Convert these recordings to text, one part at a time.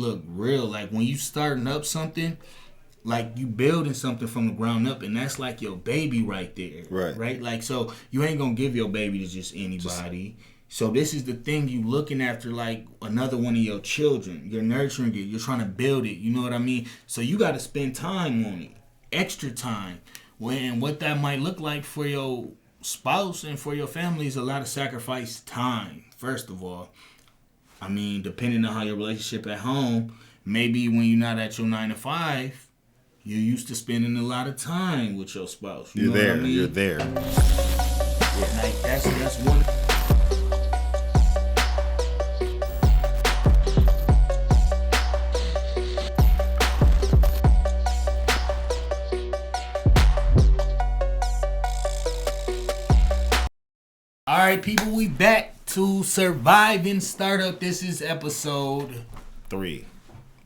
look real. Like when you starting up something, like you building something from the ground up, and that's like your baby right there. Right. Like so, you ain't gonna give your baby to just anybody. So this is the thing you looking after, like another one of your children. You're nurturing it. You're trying to build it. You know what I mean? So you got to spend time on it, extra time. And what that might look like for your spouse and for your family is a lot of sacrifice time. First of all, I mean, depending on how your relationship at home, maybe when you're not at your 9 to 5, you're used to spending a lot of time with your spouse. You know what I mean? You're there. Yeah, like that's one. All right, people, we back to Surviving Startup. This is episode 3.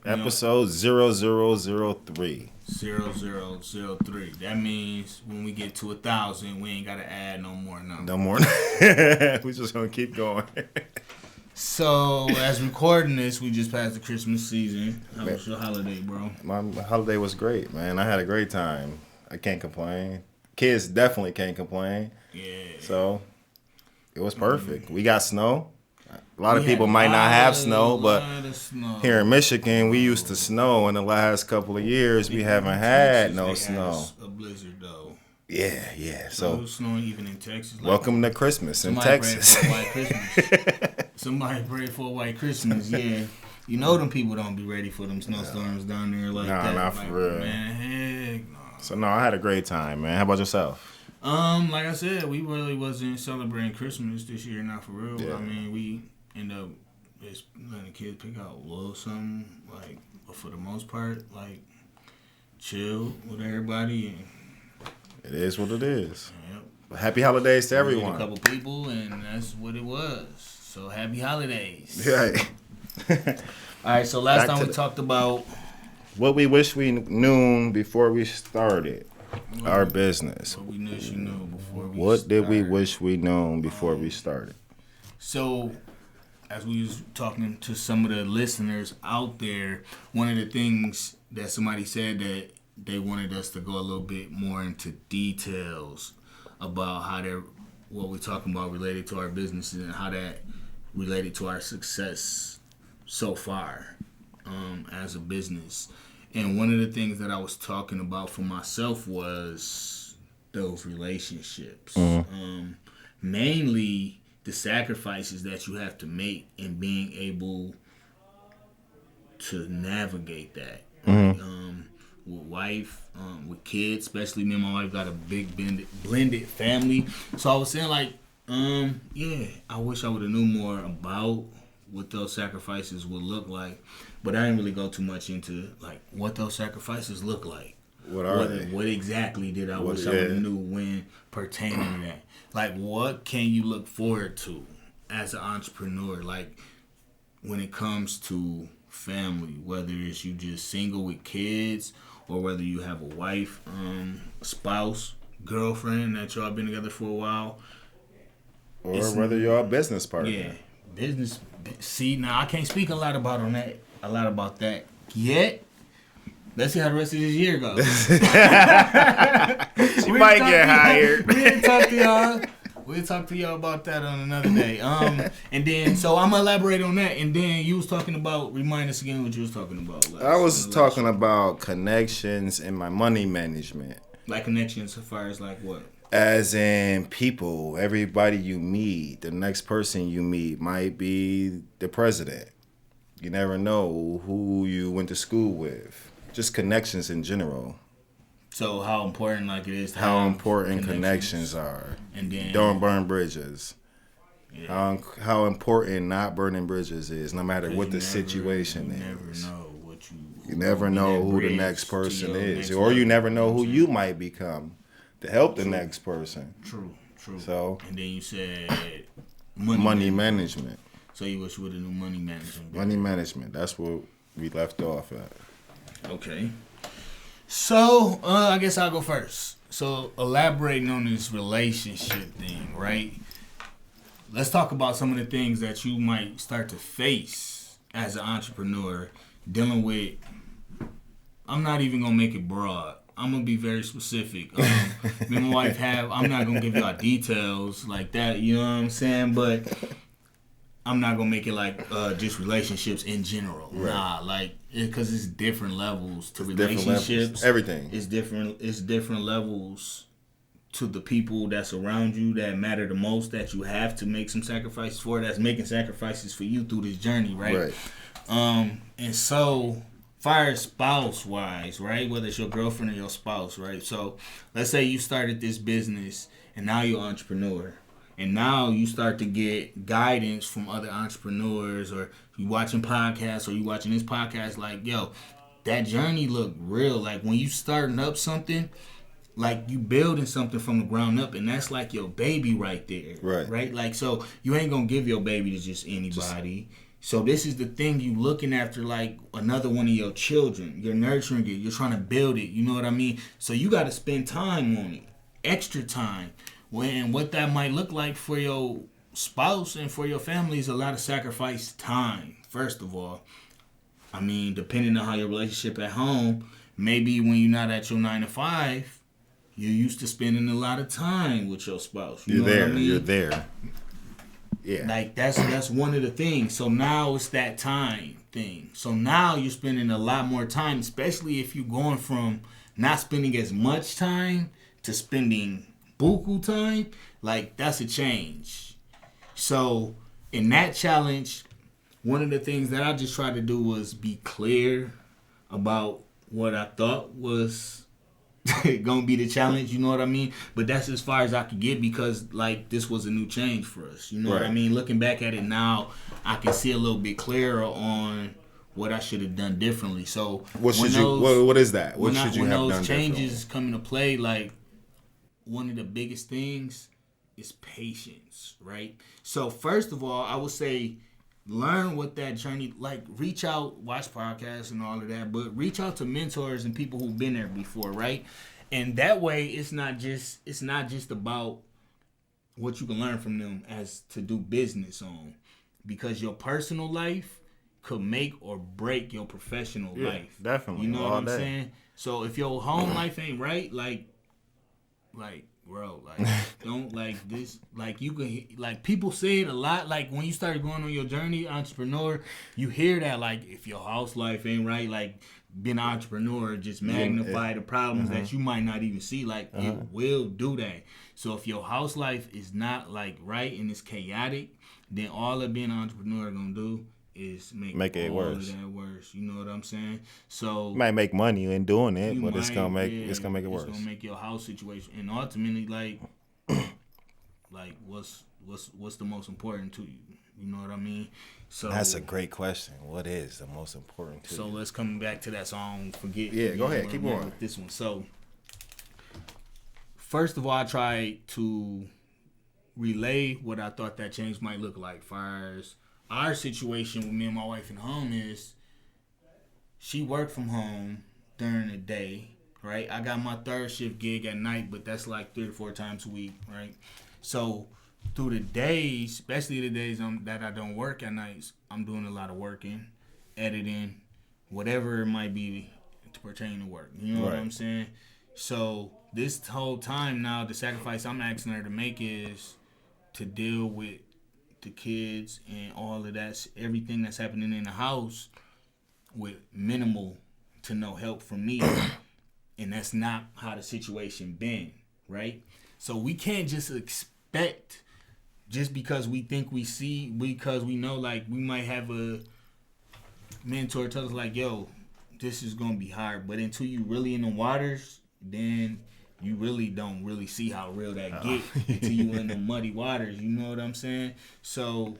Episode 0003. 0003. That means when we get to 1,000, we ain't gotta add no more numbers. No more. We just gonna keep going. So, as recording this, we just passed the Christmas season. How was your holiday, bro? My holiday was great, man. I had a great time. I can't complain. Kids definitely can't complain. Yeah. So, it was perfect. We got snow. A lot of people might not have snow, but here in Michigan, we used to snow in the last couple of years. We haven't had no snow. A blizzard, though. Yeah. So it was snowing even in Texas. Welcome to Christmas in Texas. Somebody pray for a white Christmas, yeah. You know them people don't be ready for them snowstorms down there like that. Nah, not for real. Man, heck no. So, no, I had a great time, man. How about yourself? Like I said, we really wasn't celebrating Christmas this year, not for real. Yeah. I mean, we end up just letting the kids pick out a little something, like, but for the most part, like, chill with everybody. And it is what it is. Yep. But happy holidays to everyone. A couple people, and that's what it was. So happy holidays. Right. All right. So last time we talked about what we wish we knew before we started our business. What we wish we knew before we What did we wish we knew before we started? So, as we was talking to some of the listeners out there, one of the things that somebody said that they wanted us to go a little bit more into details about how what we're talking about related to our businesses and how that related to our success so far as a business. And one of the things that I was talking about for myself was those relationships. Mm-hmm. Mainly the sacrifices that you have to make and being able to navigate that. Mm-hmm. With wife, with kids, especially me and my wife got a big blended family. So I was saying like, I wish I would have knew more about what those sacrifices would look like. But I didn't really go too much into like what those sacrifices look like. What are they? What exactly did I wish I would have knew when pertaining to that? Like what can you look forward to as an entrepreneur? Like when it comes to family, whether it's you just single with kids or whether you have a wife, spouse, girlfriend that y'all been together for a while. Or whether you're a business partner. Yeah. Business. See, now I can't speak a lot about that yet. Let's see how the rest of this year goes. She might get hired. We'll talk to y'all about that on another day. And then, so I'm gonna elaborate on that. And then you was talking about, remind us again what you was talking about. I was talking about connections and my money management. Like connections as far as like what? As in people, everybody you meet, the next person you meet might be the president. You never know who you went to school with. Just connections in general. So how important like it is to how have important connections are. And then don't burn bridges. Yeah. How important not burning bridges is, no matter what the situation is. You never know who the next person is, or you never know who you might become to help the next person. True. So. And then you said money management. So you wish you would have knew money management. Money management. That's where we left off at. Okay. So, I guess I'll go first. So, elaborating on this relationship thing, right? Let's talk about some of the things that you might start to face as an entrepreneur dealing with. I'm not even gonna make it broad. I'm gonna be very specific. Me and my wife I'm not gonna give y'all details like that. You know what I'm saying? But I'm not gonna make it like just relationships in general. Right. Nah, like because it's different levels to relationships. Everything. It's different. It's different levels to the people that's around you that matter the most. That you have to make some sacrifices for. That's making sacrifices for you through this journey, right? And so. Fire spouse wise, right? Whether it's your girlfriend or your spouse, right? So let's say you started this business and now you're an entrepreneur. And now you start to get guidance from other entrepreneurs, or you watching podcasts, or you watching this podcast, like, yo, that journey look real. Like when you starting up something, like you building something from the ground up, and that's like your baby right there. Right? Like, so you ain't gonna give your baby to just anybody. So this is the thing you looking after, like another one of your children. You're nurturing it. You're trying to build it. You know what I mean? So you got to spend time on it, extra time. And what that might look like for your spouse and for your family is a lot of sacrifice time, first of all. I mean, depending on how your relationship at home, maybe when you're not at your 9 to 5, you're used to spending a lot of time with your spouse. You know what I mean? You're there. Yeah. Like that's one of the things. So now it's that time thing. So now you're spending a lot more time, especially if you're going from not spending as much time to spending buku time. Like that's a change. So in that challenge, one of the things that I just tried to do was be clear about what I thought was gonna be the challenge, you know what I mean? But that's as far as I could get, because like this was a new change for us, you know what I mean? Looking back at it now, I can see a little bit clearer on what I should have done differently. So what is that? What should you have done differently? When those changes come into play, like one of the biggest things is patience, right? So first of all, I would say learn what that journey, like reach out, watch podcasts and all of that, but reach out to mentors and people who've been there before, right? And that way it's not just about what you can learn from them as to do business on, because your personal life could make or break your professional life. Definitely. You know what I'm saying? So if your home life ain't right, like bro, like don't like this, like you can, like people say it a lot, like when you start going on your journey, entrepreneur, you hear that, like if your house life ain't right, like being an entrepreneur just magnify the problems that you might not even see, like it will do that. So if your house life is not like right and it's chaotic, then all that being an entrepreneur gonna do is make it worse. That worse. You know what I'm saying? So you might make money in doing it, but it's gonna make it worse. It's gonna make your house situation, and ultimately, like what's the most important to you? You know what I mean? So that's a great question. What is the most important to you? So let's come back to that song. Forget. Yeah, go ahead. Keep going with this one. So first of all, I tried to relay what I thought that change might look like. Fires. Our situation with me and my wife at home is she worked from home during the day, right? I got my third shift gig at night, but that's like 3 to 4 times a week, right? So through the days, especially the days that I don't work at nights, I'm doing a lot of working, editing, whatever it might be to pertain to work. You know what I'm saying? So this whole time now, the sacrifice I'm asking her to make is to deal with the kids and all of that, everything that's happening in the house with minimal to no help from me. And that's not how the situation been, right? So we can't just expect, just because we think we see, because we know, like, we might have a mentor tell us, like, yo, this is going to be hard. But until you really in the waters, then you really don't really see how real that get until you in the muddy waters. You know what I'm saying? So,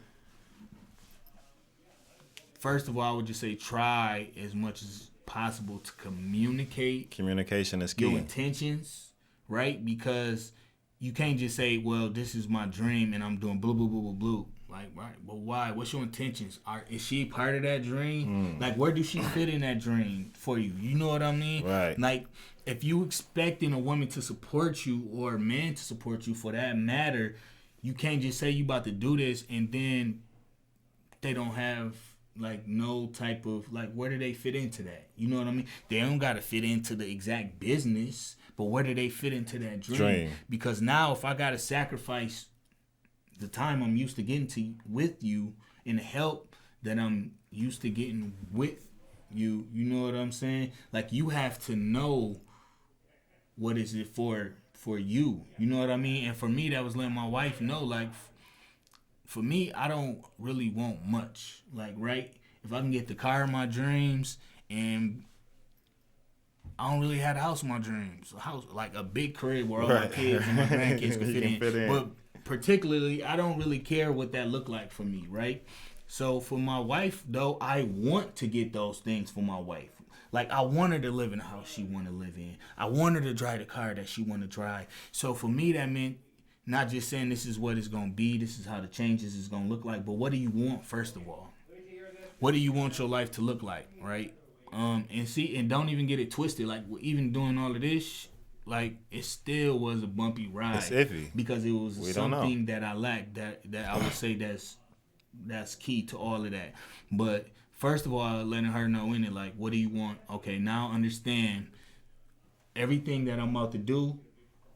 first of all, I would just say try as much as possible to communicate. Communication is key. Your intentions, right? Because you can't just say, well, this is my dream and I'm doing blue, blue, blue, blue, blue. Like, right, but why? What's your intentions? Is she part of that dream? Like, where does she fit in that dream for you? You know what I mean? Right. Like, if you expecting a woman to support you, or a man to support you for that matter, you can't just say you about to do this and then they don't have no type of like where do they fit into that? You know what I mean? They don't gotta fit into the exact business, but where do they fit into that dream? Because now if I gotta sacrifice the time I'm used to getting to with you and the help that I'm used to getting with you, you know what I'm saying? Like you have to know what is it for you. You know what I mean? And for me that was letting my wife know like for me, I don't really want much. Like, right? If I can get the car of my dreams and I don't really have the house of my dreams. A house, like a big crib where all my kids and my grandkids can fit in. But particularly, I don't really care what that look like for me, right? So for my wife, though, I want to get those things for my wife. Like, I want her to live in the house she want to live in. I want her to drive the car that she want to drive. So for me, that meant not just saying this is what it's going to be, this is how the changes is going to look like, but what do you want first of all? What do you want your life to look like, right? And don't even get it twisted. Like, even doing all of this, like, it still was a bumpy ride. It's iffy. Because it was something that I lacked that I would say that's key to all of that. But first of all, letting her know in it, like, what do you want? Okay, now understand everything that I'm about to do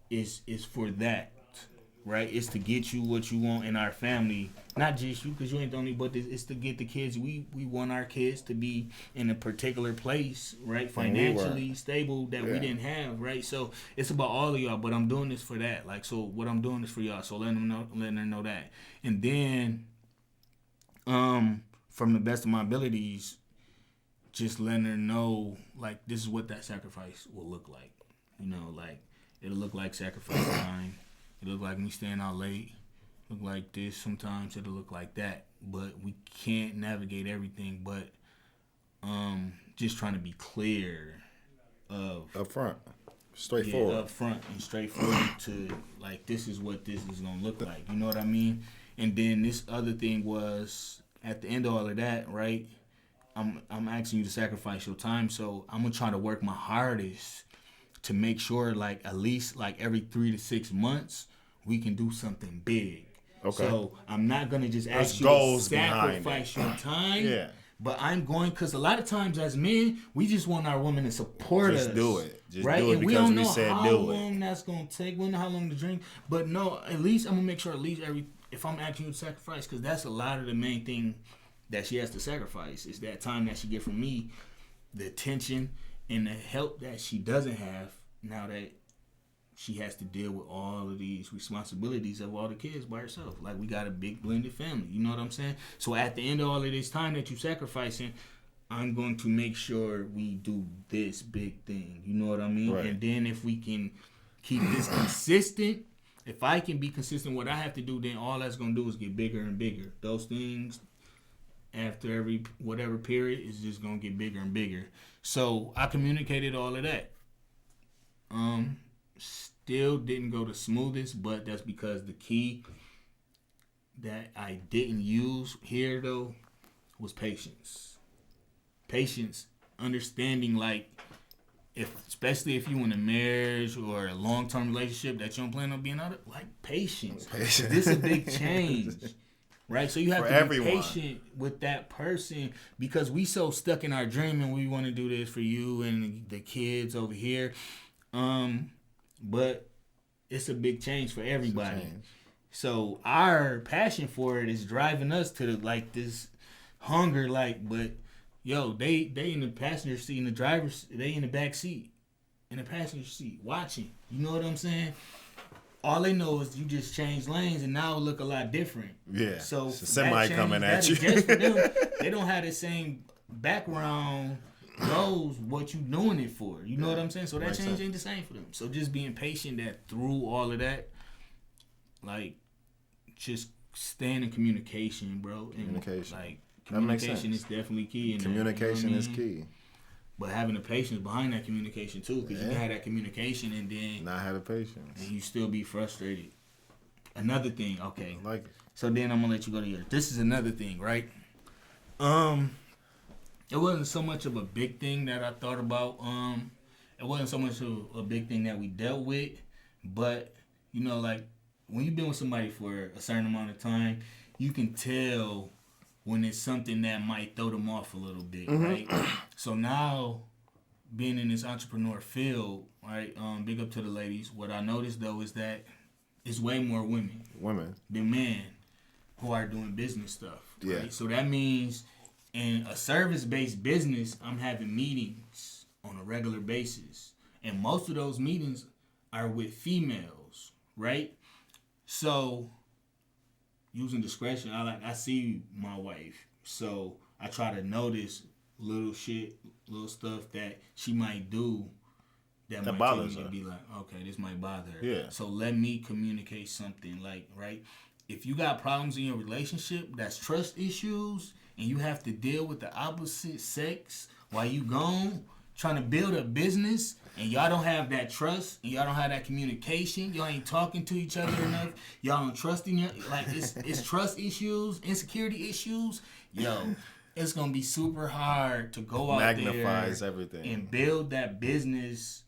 is for that. Right, it's to get you what you want in our family, not just you, because you ain't the only. But it's to get the kids. We want our kids to be in a particular place, right, financially stable that we didn't have, right. So it's about all of y'all. But I'm doing this for that. Like, so what I'm doing is for y'all. So letting her know that, and then, from the best of my abilities, just letting her know like this is what that sacrifice will look like. You know, like it'll look like sacrifice time. It'll look like me staying out late. Look like this. Sometimes it'll look like that. But we can't navigate everything. But just trying to be clear of up front, straightforward. Up front and straightforward to like this is what this is gonna look like. You know what I mean? And then this other thing was at the end of all of that, right? I'm asking you to sacrifice your time, so I'm gonna try to work my hardest to make sure like at least like every 3 to 6 months we can do something big. Okay. So I'm not gonna just ask you to sacrifice your time. Yeah. But I'm going because a lot of times as men we just want our women to support us. Just do it. Just right? do it and because we don't know how long that's gonna take. We don't know how long to drink. But no, at least I'm gonna make sure at least if I'm asking you to sacrifice, because that's a lot of the main thing that she has to sacrifice is that time that she get from me, the attention and the help that she doesn't have now that she has to deal with all of these responsibilities of all the kids by herself. Like, we got a big blended family. You know what I'm saying? So at the end of all of this time that you're sacrificing, I'm going to make sure we do this big thing. You know what I mean? Right. And then if we can keep this consistent, if I can be consistent what I have to do, then all that's going to do is get bigger and bigger. Those things after every whatever period is just going to get bigger and bigger. So I communicated all of that. Still didn't go the smoothest, but that's because the key that I didn't use here though was patience. Patience, understanding like especially if you in a marriage or a long-term relationship that you don't plan on being out of, like patience. This is a big change. Right? So you have to be patient with that person because we so stuck in our dream and we want to do this for you and the kids over here. But it's a big change for everybody. So our passion for it is driving us to this hunger. But yo, they in the passenger seat, and the driver's they in the back seat, in the passenger seat watching. You know what I'm saying? All they know is you just changed lanes and now it look a lot different. Yeah. So it's a semi coming at you. Just for them, they don't have the same background. Knows what you doing it for. You know what I'm saying? So that change ain't the same for them. So just being patient that through all of that, like just staying in communication, bro. And communication is definitely key. Communication is key. But having the patience behind that communication too, because you can have that communication and then not have the patience, and you still be frustrated. Another thing, okay. I like it. So then I'm gonna let you go to yours. This is another thing, right? It wasn't so much of a big thing that I thought about. It wasn't so much of a big thing that we dealt with, but you know, like when you've been with somebody for a certain amount of time, you can tell when it's something that might throw them off a little bit, right? So now, being in this entrepreneur field, right? Big up to the ladies. What I noticed though is that it's way more women than men who are doing business stuff. Right? Yeah. So that means in a service-based business, I'm having meetings on a regular basis, and most of those meetings are with females, right? So, using discretion, I see my wife, so I try to notice little stuff that she might do that might bothers her. Be like, okay, this might bother her. Yeah. So let me communicate something like, right? If you got problems in your relationship, that's trust issues, and you have to deal with the opposite sex while you gone trying to build a business, and y'all don't have that trust, and y'all don't have that communication, y'all ain't talking to each other enough, y'all don't trust in it's trust issues, insecurity issues, yo, it's gonna be super hard to go out magnifies there everything and build that business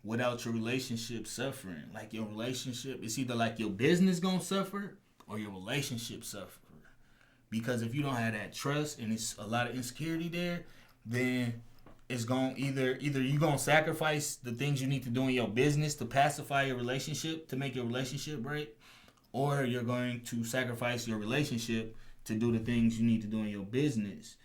without your relationship suffering. Like your relationship, it's either like your business gonna suffer or your relationship suffer. Because if you don't have that trust and it's a lot of insecurity there, then it's going either you gonna sacrifice the things you need to do in your business to pacify your relationship, to make your relationship break, or you're going to sacrifice your relationship to do the things you need to do in your business.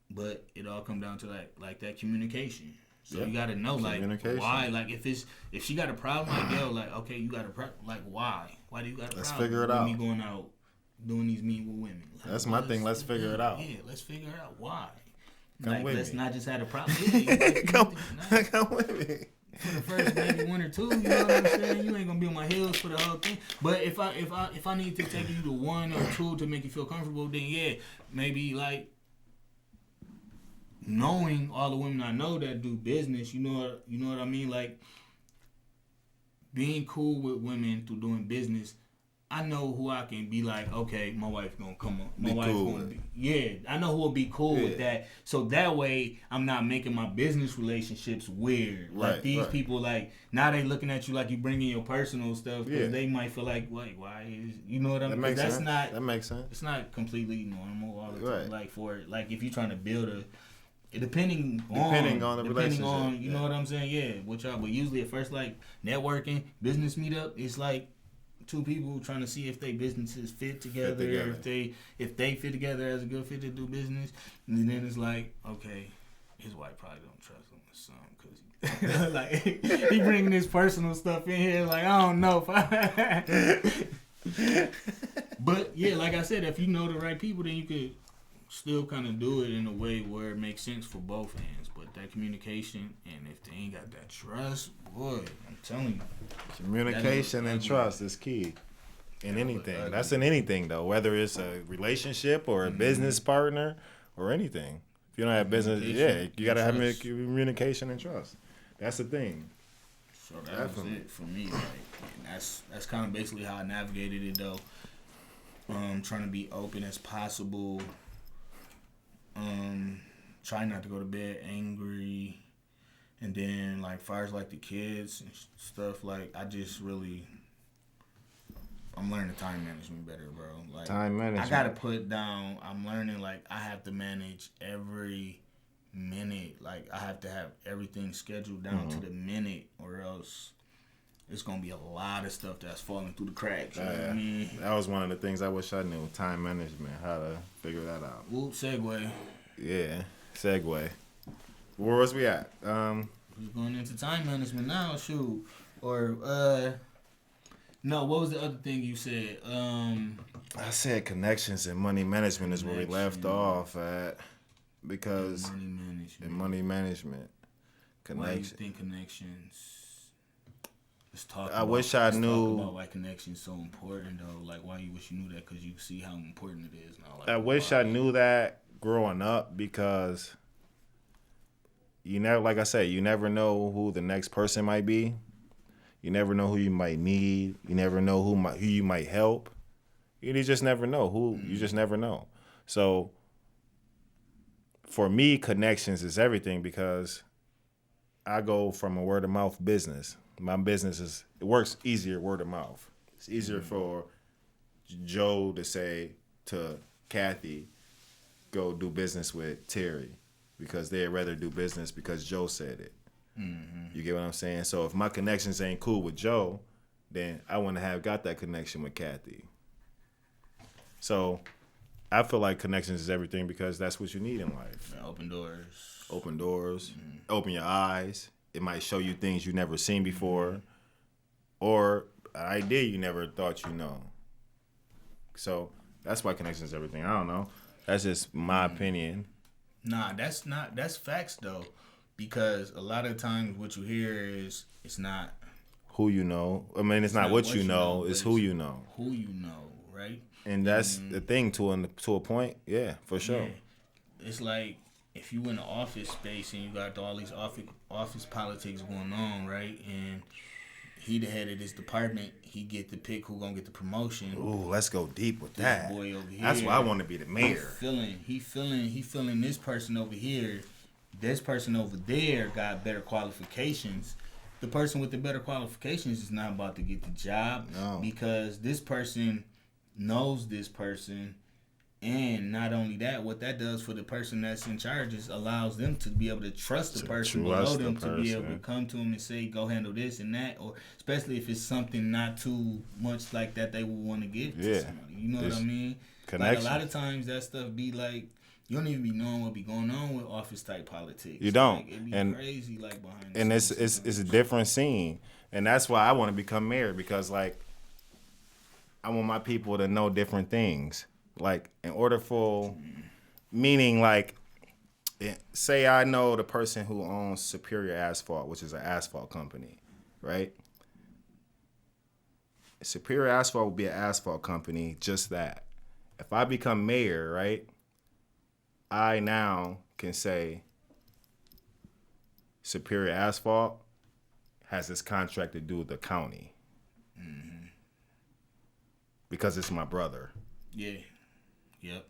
But it all comes down to like that communication. So you gotta know like why. Like if she got a problem, like yo, like okay, you got a problem. Like why? Why do you got a problem? Let's figure it out. Me going out doing these meetings with women. Like, that's my thing. Let's figure it out. Yeah, let's figure out why. Come with let's me. not just have a problem. Yeah, come with me. For the first maybe 1 or 2, you know what I'm saying? You ain't gonna be on my heels for the whole thing. But if I need to take you to 1 or 2 to make you feel comfortable, then yeah, maybe like knowing all the women I know that do business, you know what I mean? Like being cool with women through doing business. I know who I can be like, okay, my wife gonna come on. My wife cool gonna be, I know who will be cool with that. So that way, I'm not making my business relationships weird. Like these people, like now they looking at you like you bringing your personal stuff because they might feel like, wait, why is you know what I mean? That makes sense. It's not completely normal all the time. Like if you're trying to build depending on the relationship, you know what I'm saying? Yeah, but usually at first like networking, business meetup, it's like 2 people trying to see if they businesses fit together. If they fit together as a good fit to do business, and then it's like, okay, his wife probably don't trust him or something because like he bringing his personal stuff in here. Like I don't know but yeah, like I said, if you know the right people, then you could still kind of do it in a way where it makes sense for both ends. But that communication, and if they ain't got that trust, boy, I'm telling you. Communication and trust is key in anything. That's in anything, though, whether it's a relationship or a business partner or anything. If you don't have business, you got to have communication and trust. That's the thing. So that was it for me. Like, and that's kind of basically how I navigated it, though. Trying to be open as possible. Try not to go to bed angry. And then, like, far as, like, the kids and stuff, like, I'm learning time management better, bro. Like, time management. I got to put down, I'm learning, like, I have to manage every minute. Like, I have to have everything scheduled down to the minute, or else it's going to be a lot of stuff that's falling through the cracks. You know what I mean? That was one of the things I wish I knew, time management, how to figure that out. Whoop, segue. Yeah, segue. Where was we at? We're going into time management now, shoot. Or, no, what was the other thing you said? I said connections and money management is where we left off at. Because money management. Why do you think connections? Let's talk. I wish I knew. Talk about why connections so important, though. Like, why you wish you knew that? Because you see how important it is now. Like, I wish I knew that growing up, because you never, like I said, you never know who the next person might be. You never know who you might need. You never know who you might help. You just never know who. You just never know. So for me, connections is everything, because I go from a word of mouth business. My business it works easier word of mouth. It's easier for Joe to say to Kathy, go do business with Terry because they'd rather do business because Joe said it. Mm-hmm. You get what I'm saying? So if my connections ain't cool with Joe, then I wouldn't have got that connection with Kathy. So I feel like connections is everything because that's what you need in life. Open doors. Open doors. Mm-hmm. Open your eyes. It might show you things you never seen before, or an idea you never thought you know. So that's why connections is everything. I don't know. That's just my opinion. Nah, that's facts though. Because a lot of times what you hear is it's not who you know. I mean, it's not what you know, it's who you know. Who you know, right? And that's the thing to a point. Yeah, for sure. Yeah. It's like if you in an office space and you got all these office politics going on, right? And he the head of this department, he get to pick who gonna get the promotion. Ooh, let's go deep with that. Boy over here, that's why I want to be the mayor. He feeling this person over here. This person over there got better qualifications. The person with the better qualifications is not about to get the job because this person knows this person. And not only that, what that does for the person that's in charge is allows them to be able to trust the person below them to be able to come to them and say, go handle this and that. Or especially if it's something not too much like that they would want to give to somebody. You know what I mean? Connection. Like a lot of times that stuff be like, you don't even be knowing what be going on with office type politics. You don't. Like, it be crazy like behind the and scenes. it's a different scene. And that's why I want to become mayor because like I want my people to know different things. Like in order for meaning like say I know the person who owns Superior Asphalt, which is an asphalt company, right? Superior Asphalt will be an asphalt company, just that. If I become mayor, right? I now can say Superior Asphalt has this contract to do with the county. Mm-hmm. Because it's my brother. Yeah. Yep.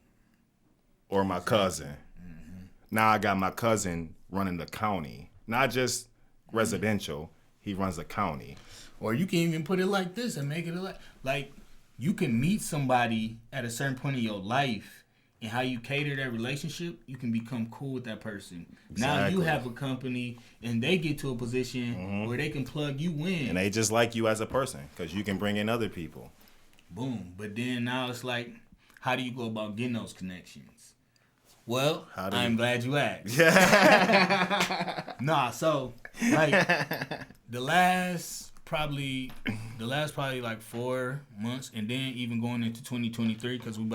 Or my cousin. Mm-hmm. Now I got my cousin running the county. Not just residential. He runs the county. Or you can even put it like this and make it like you can meet somebody at a certain point in your life and how you cater that relationship, you can become cool with that person. Exactly. Now you have a company and they get to a position where they can plug you in. And they just like you as a person because you can bring in other people. Boom. But then now it's like, how do you go about getting those connections? Well, I'm glad you asked. Nah, so like the last probably like 4 months, and then even going into 2023 because we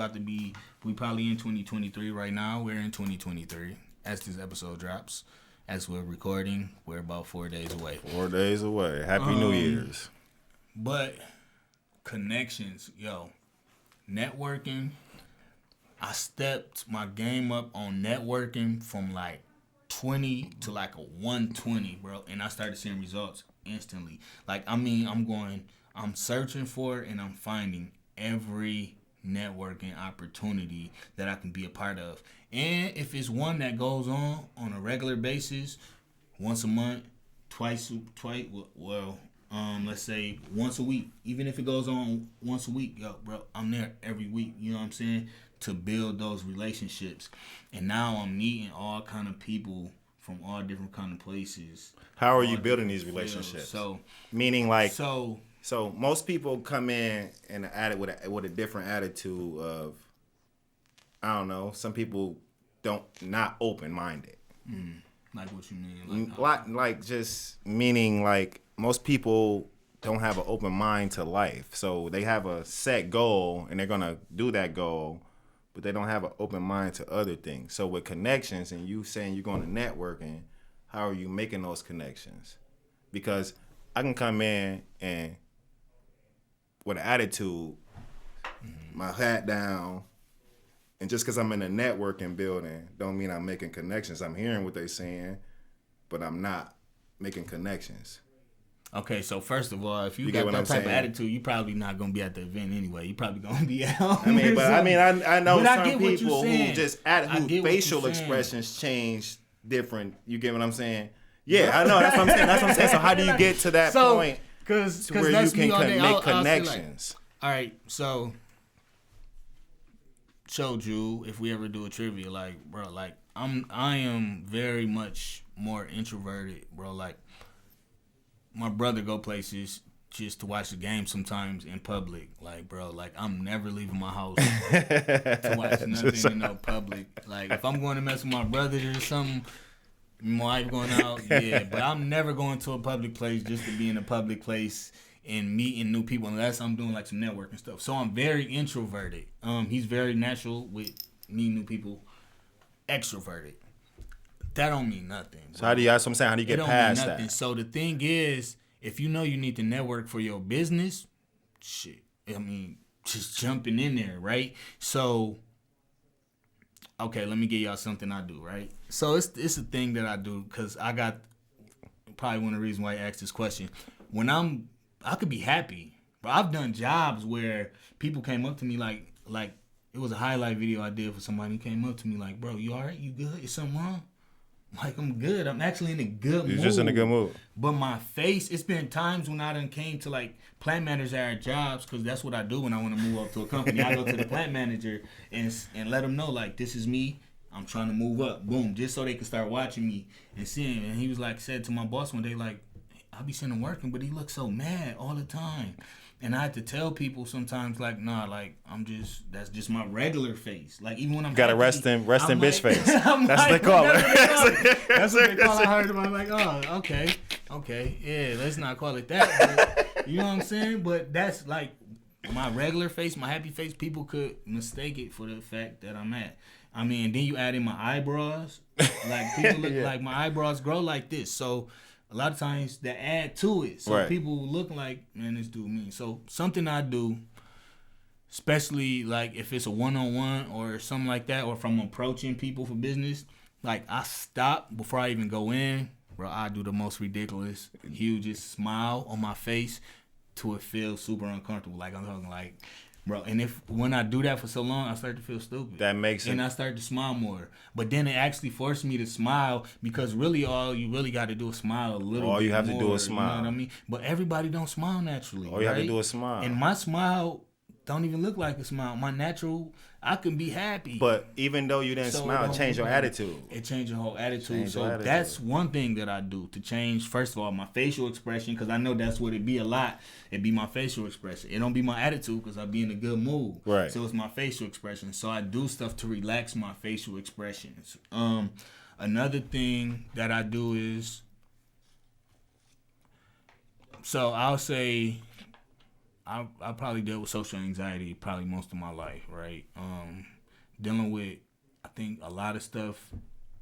probably in 2023 right now. We're in 2023 as this episode drops. As we're recording, we're about 4 days away. 4 days away. Happy New Year's. But connections, networking. I stepped my game up on networking from like 20 to like a 120, bro. And I started seeing results instantly. Like, I mean, I'm searching for it and I'm finding every networking opportunity that I can be a part of. And if it's one that goes on a regular basis, once a month, twice, let's say once a week, even if it goes on once a week, bro, I'm there every week, you know what I'm saying, to build those relationships. And now I'm meeting all kind of people from all different kind of places. How are you building these relationships? So, meaning like, so most people come in and at it with a different attitude of, I don't know, some people not open-minded. Like what you mean? Like just meaning like most people don't have an open mind to life. So they have a set goal and they're going to do that goal, but they don't have an open mind to other things. So with connections and you saying you're going to networking, how are you making those connections? Because I can come in and with an attitude, my hat down, and just because I'm in a networking building don't mean I'm making connections. I'm hearing what they're saying, but I'm not making connections. Okay, so first of all, if you got that type of attitude, you're probably not gonna be at the event anyway. You're probably gonna be at home. I know some people who just whose facial expressions change different. You get what I'm saying? Yeah, I know. That's what I'm saying. So how do you get to that point where you can make connections? All right, so showed you if we ever do a trivia, like, bro, like I am very much more introverted, bro. Like, my brother go places just to watch the game sometimes in public. Like, bro, like I'm never leaving my house to watch nothing in no public. Like, if I'm going to mess with my brother or something, my wife going out, yeah. But I'm never going to a public place just to be in a public place and meeting new people unless I'm doing like some networking stuff. So I'm very introverted. He's very natural with meeting new people, extroverted. That don't mean nothing. Bro. So how do you? That's what I'm saying. How do you get past that? So the thing is, if you know you need to network for your business, shit. I mean, just jumping in there, right? So, okay, let me give y'all something I do, right? So it's a thing that I do because I got probably one of the reasons why I asked this question. When I could be happy, but I've done jobs where people came up to me like it was a highlight video I did for somebody. He came up to me like, bro, you all right? You good? Is something wrong? Like, I'm good. I'm actually in a good mood. You're just in a good mood. But my face, it's been times when I done came to, like, plant managers at our jobs, because that's what I do when I want to move up to a company. I go to the plant manager and let them know, like, this is me. I'm trying to move up. Boom. Just so they can start watching me and seeing. And he was, like, said to my boss one day, like, I be seeing him working, but he looks so mad all the time. And I had to tell people sometimes, like, nah, like, that's just my regular face. Like, even when I'm got a rest in bitch face. That's what they call it. That's what they call it. I heard about, like, oh, okay, yeah, let's not call it that. But, you know what I'm saying? But that's, like, my regular face, my happy face. People could mistake it for the fact that I'm at. I mean, then you add in my eyebrows. Like, people look like my eyebrows grow like this. So, a lot of times that add to it. So people look like, man, this dude mean. So something I do, especially like if it's a one-on-one or something like that, or if I'm approaching people for business, like I stop before I even go in. Bro, I do the most ridiculous, hugest smile on my face till it feels super uncomfortable. Like I'm talking like, bro, and when I do that for so long, I start to feel stupid. That makes sense. And I start to smile more. But then it actually forced me to smile because really all you really got to do is smile a little bit more. All you have to do is smile. You know what I mean? But everybody don't smile naturally. All you have to do is smile. And my smile don't even look like a smile. My natural, I can be happy. But even though you didn't smile, it changed your attitude. It changed your whole attitude. That's one thing that I do to change, first of all, my facial expression, because I know that's what it be a lot. It be my facial expression. It don't be my attitude because I be in a good mood. Right. So it's my facial expression. So I do stuff to relax my facial expressions. Another thing that I do is, so I'll say, I probably dealt with social anxiety probably most of my life, right? Dealing with, I think, a lot of stuff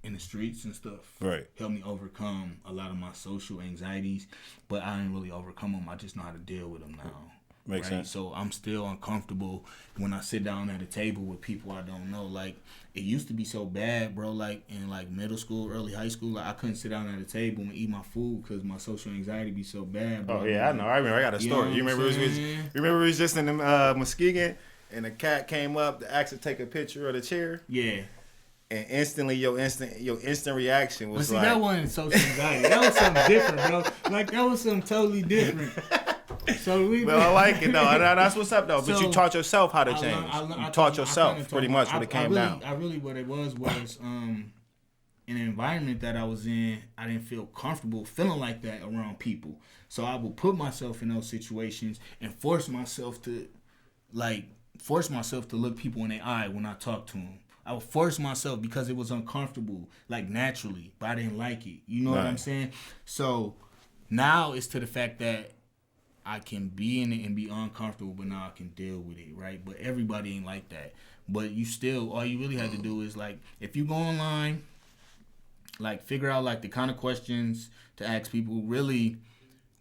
in the streets and stuff helped me overcome a lot of my social anxieties, but I didn't really overcome them. I just know how to deal with them now. Makes sense. So I'm still uncomfortable when I sit down at a table with people I don't know. Like, it used to be so bad, bro, like in like middle school, early high school, like I couldn't sit down at a table and eat my food because my social anxiety be so bad, bro. Oh, yeah, I know. I remember. I got a story. You remember we was just in Muskegon and a cat came up to ask to take a picture of the chair? Yeah. And instantly, your instant reaction was like... that wasn't social anxiety. That was something different, bro. Like, that was something totally different. So well, I like it, though. That's what's up, though. But you taught yourself how to change. You taught yourself pretty much what it came down. What it was in an environment that I was in, I didn't feel comfortable feeling like that around people. So I would put myself in those situations and force myself to look people in their eye when I talk to them. I would force myself because it was uncomfortable, like naturally, but I didn't like it. You know what I'm saying? So now it's to the fact that I can be in it and be uncomfortable, but now I can deal with it, right? But everybody ain't like that. But you still, all you really have to do is, like, if you go online, like, figure out, like, the kind of questions to ask people. Really,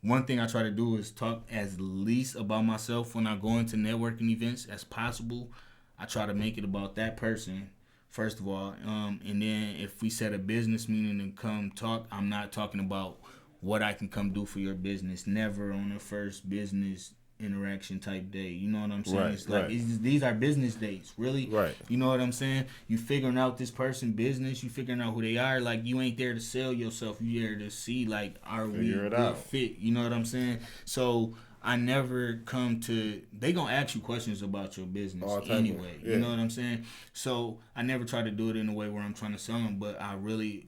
one thing I try to do is talk as least about myself when I go into networking events as possible. I try to make it about that person, first of all. And then if we set a business meeting and come talk, I'm not talking about what I can come do for your business. Never on the first business interaction type day. You know what I'm saying? It's like these are business dates, really. Right. You know what I'm saying? You figuring out this person business. You figuring out who they are. Like, you ain't there to sell yourself. You there to see, like, are we a good fit? You know what I'm saying? So I never come to. They gonna ask you questions about your business anyway. You know what I'm saying? So I never try to do it in a way where I'm trying to sell them, but I really,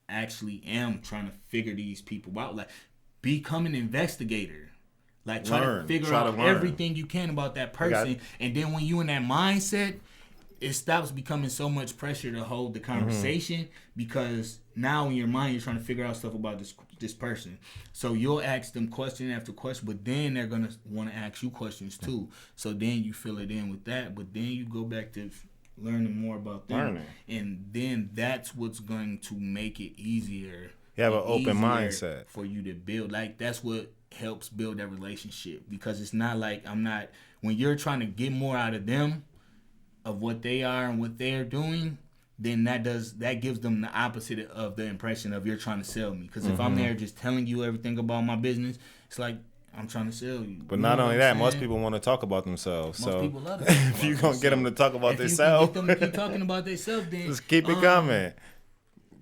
actually am trying to figure these people out. Like, become an investigator. Like, try to figure out everything you can about that person, and then when you in that mindset, it stops becoming so much pressure to hold the conversation because now in your mind you're trying to figure out stuff about this person. So you'll ask them question after question, but then they're gonna want to ask you questions too. So then you fill it in with that, but then you go back to learning more about them, and then that's what's going to make it easier. You have an open mindset for you to build. Like, that's what helps build that relationship, because it's not like when you're trying to get more out of them, of what they are and what they're doing, then that gives them the opposite of the impression of you're trying to sell me. Because if I'm there just telling you everything about my business, it's like I'm trying to sell you. But not only that, most people want to talk about themselves. Most people love it. If you're going to get them to talk about themselves, if you can get them to keep talking about themselves, then just keep it coming.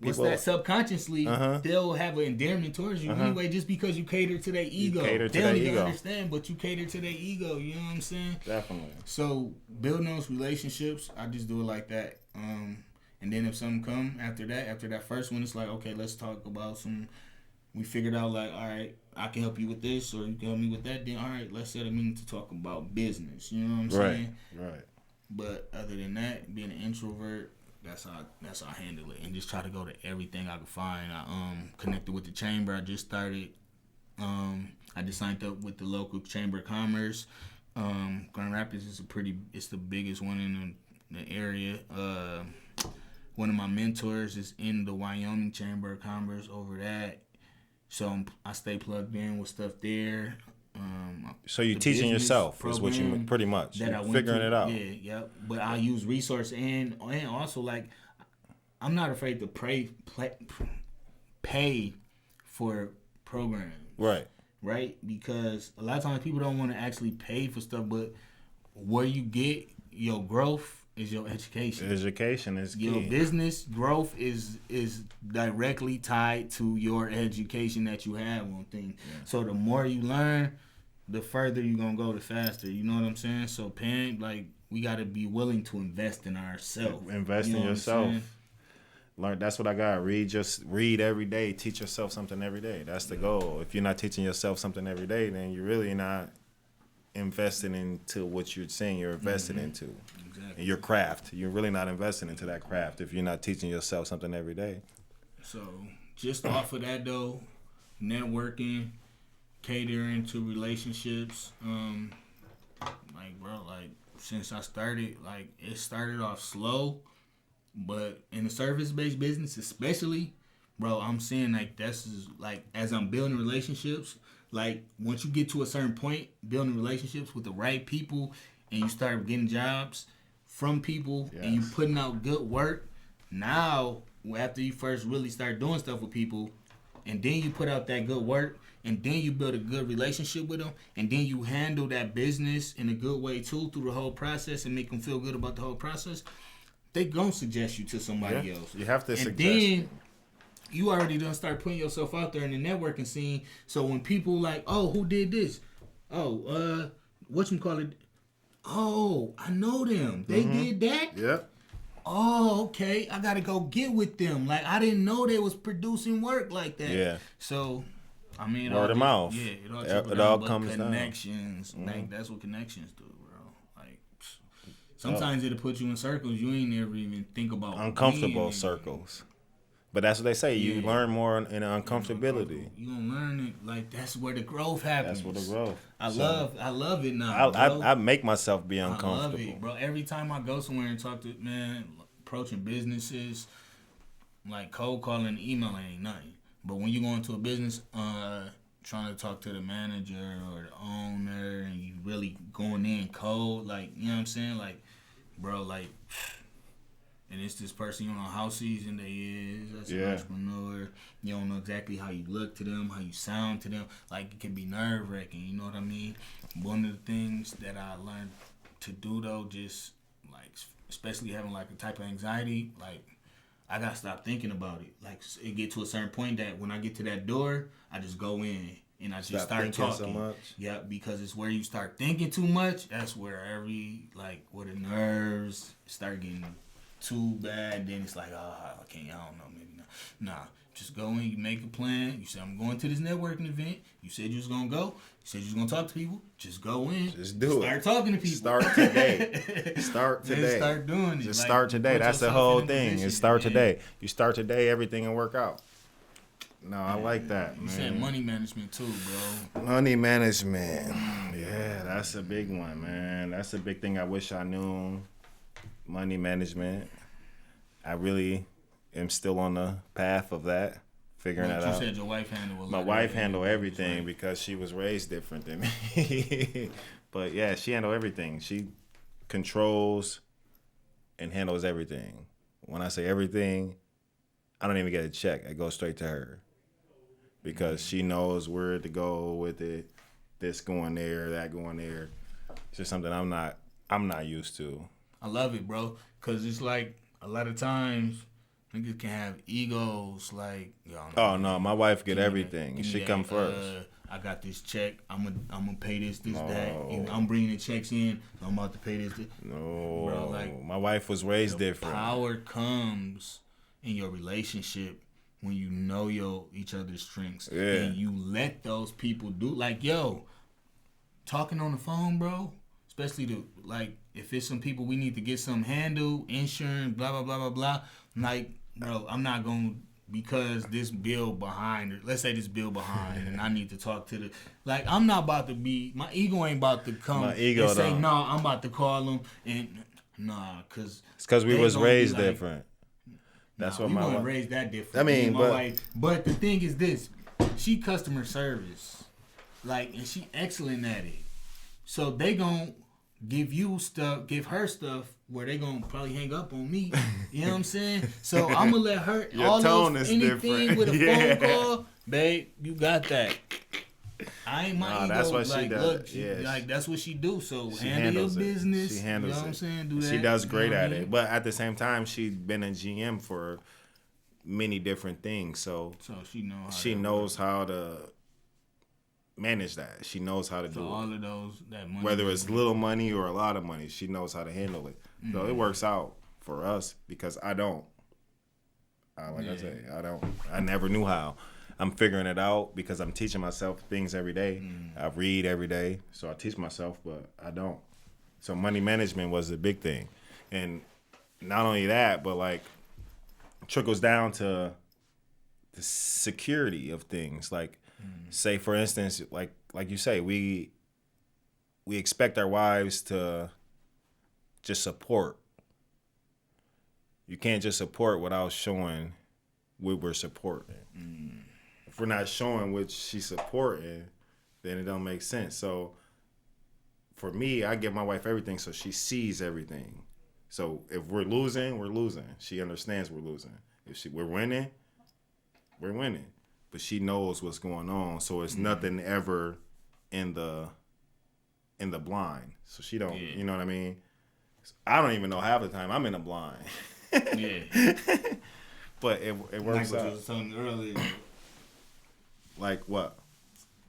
What's that? Subconsciously, they'll have an endearment towards you anyway, just because you cater to their ego. They don't even understand, but you cater to their ego. You know what I'm saying? Definitely. So building those relationships, I just do it like that. And then if something come after that first one, it's like, okay, let's talk about some. We figured out, like, all right, I can help you with this, or you can help me with that. Then all right, let's set a meeting to talk about business. You know what I'm saying? Right. But other than that, being an introvert, that's how I handle it, and just try to go to everything I can find. I connected with the chamber. I just started. I just signed up with the local chamber of commerce. Grand Rapids is it's the biggest one in the area. One of my mentors is in the Wyoming Chamber of Commerce over that, so I stay plugged in with stuff there. So you're teaching yourself is what you pretty much figuring it out. Yeah. But I use resource and also, like, I'm not afraid to pay for programs. Right? Because a lot of times people don't want to actually pay for stuff, but where you get your growth is your education. Education is key. Your business growth is directly tied to your education that you have on things. Yeah. So the more you learn, the further you're going to go, the faster. You know what I'm saying? So we got to be willing to invest in ourselves. Invest in yourself. Learn. That's what I got. Read every day. Teach yourself something every day. That's the goal. If you're not teaching yourself something every day, then you're really not investing into what you're saying you're investing into. Exactly. Your craft. You're really not investing into that craft if you're not teaching yourself something every day. So just off of that, though, networking, catering to relationships, since I started, it started off slow, but in the service-based business especially, bro, I'm seeing as I'm building relationships, once you get to a certain point, building relationships with the right people, and you start getting jobs from people, and you putting out good work, now, after you first really start doing stuff with people, and then you put out that good work, and then you build a good relationship with them, and then you handle that business in a good way too through the whole process and make them feel good about the whole process, they gonna suggest you to somebody else. You have to suggest. Then you already done start putting yourself out there in the networking scene. So when people who did this? Whatchamacallit? Oh, I know them. They did that? Yep. Oh, okay. I gotta go get with them. I didn't know they was producing work like that. Yeah. So, I mean, word of mouth. Yeah, it all comes connections. Down. That's what connections do, bro. Sometimes it'll put you in circles you ain't never even think about. Uncomfortable circles. But that's what they say. You learn more in uncomfortability. You gonna learn it. That's where the growth happens. That's where the growth. I love it now. I make myself be uncomfortable. I love it, bro. Every time I go somewhere and talk to approaching businesses, cold calling, emailing ain't nothing. But when you go into a business, trying to talk to the manager or the owner, and you really going in cold, you know what I'm saying? Bro, and it's this person, you don't know how seasoned they is. That's an entrepreneur. You don't know exactly how you look to them, how you sound to them. It can be nerve-wracking, you know what I mean? One of the things that I learned to do, though, just, especially having, a type of anxiety, I got to stop thinking about it. It get to a certain point that when I get to that door, I just go in. and I just start talking. So much. Yeah, because it's where you start thinking too much. That's where where the nerves start getting too bad. Then it's like, I don't know, maybe not. Nah, just go in. You make a plan. You say, I'm going to this networking event. You said you was gonna go. You said you was gonna talk to people. Just go in. Just do it. Start talking to people. Start today. Start today. Start doing it. Just start today. That's the whole thing. Is start today. You start today, everything will work out. No, I like that, man. You said money management too, bro. Money management. Yeah, that's a big one, man. That's a big thing I wish I knew. Money management. I really am still on the path of that, figuring that out. You said your wife handled My wife handled everything because she was raised different than me. But yeah, she handled everything. She controls and handles everything. When I say everything, I don't even get a check. I go straight to her. Because she knows where to go with it. This going there, that going there. It's just something I'm not used to. I love it, bro. Cause it's like a lot of times niggas can have egos. Like, oh no, my wife get everything. She come first. I got this check. I'm gonna pay this, that. I'm bringing the checks in. So I'm about to pay this. No, bro, like my wife was raised different. Power comes in your relationship when you know each other's strengths and you let those people do. Like, talking on the phone, bro. Especially if it's some people we need to get some handled, insurance, blah blah blah blah blah. Like, bro, I'm not gonna. Because this bill behind, let's say this bill behind, and I need to talk to I'm not about to be, my ego ain't about to come and say, no, I'm about to call them, and because it's because we was raised different. That's what we my wife raised that different. I mean, my wife, but the thing is this, she customer service, and she excellent at it, so they gonna give her stuff where they gonna probably hang up on me. You know what I'm saying? So I'm gonna let her anything different. With a phone call, babe, you got that. I ain't my ego. That's what she does. Look, that's what she do. So handle your business. She handles you know what I'm saying? Do that. She does great at it. But at the same time, she's been a GM for many different things. So she knows how to manage that. She knows how to do all of those that money. Whether it's little money or a lot of money, she knows how to handle it. Mm-hmm. So it works out for us because I don't. I say, I don't. I never knew how. I'm figuring it out because I'm teaching myself things every day. I read every day, so I teach myself, but I don't. So money management was a big thing. And not only that, but trickles down to the security of things. Say for instance, like you say, we expect our wives to just support. You can't just support without showing what we're supporting. If we're not showing what she's supporting, then it don't make sense. So for me, I give my wife everything so she sees everything. So if we're losing, we're losing. She understands we're losing. If we're winning, we're winning. But she knows what's going on, so it's nothing ever in the blind. So she don't, you know what I mean? I don't even know half the time. I'm in the blind. But it works out. Like what you was telling me earlier. Like what?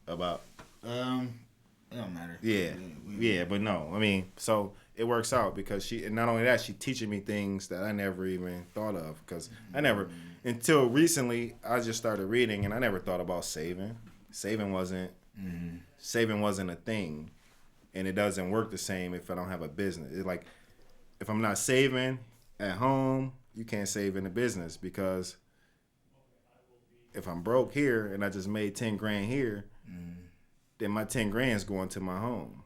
About? It don't matter. Yeah, but no. I mean, so it works out because and not only that, she teaching me things that I never even thought of because I never. Until recently, I just started reading, and I never thought about saving. Saving wasn't a thing, and it doesn't work the same if I don't have a business. It's like if I'm not saving at home, you can't save in the business because if I'm broke here and I just made 10 grand here, then my 10 grand is going to my home